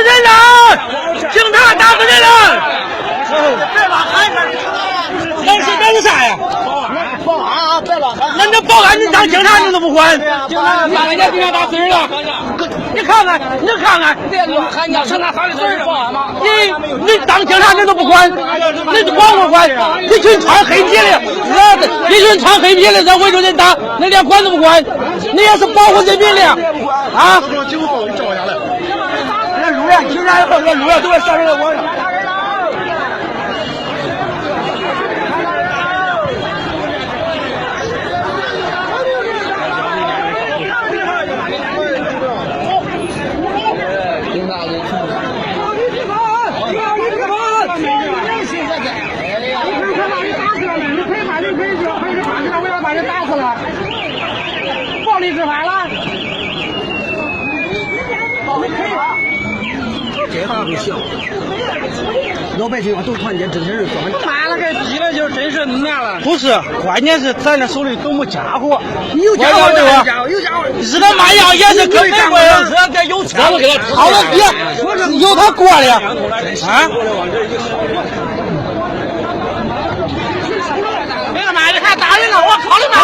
死人了！警察打死人了！别拉孩子！那是啥呀？报案！别拉孩子！那报案，你当警察你都不管？警察，人家警察打死人了！你看看，别拉孩子！是拿法律责任报案吗？你当警察你都不管，你管不管？一群穿黑皮的，一群穿黑皮的在围着人打，那连管都不管。你要是保护人民的啊！警报给照下来。那路上警察以后，那路上都会上人在网上。暴力执法了，这还不行，老百姓都团结支持妈了个逼了，就是真是灭了。不是，关键是咱这手里都没家伙，你有家伙对吧？有家伙，日他妈样也是跟美国人似的，得有钱。好了，别有他过的啊！别他妈的还打人了，我靠你妈！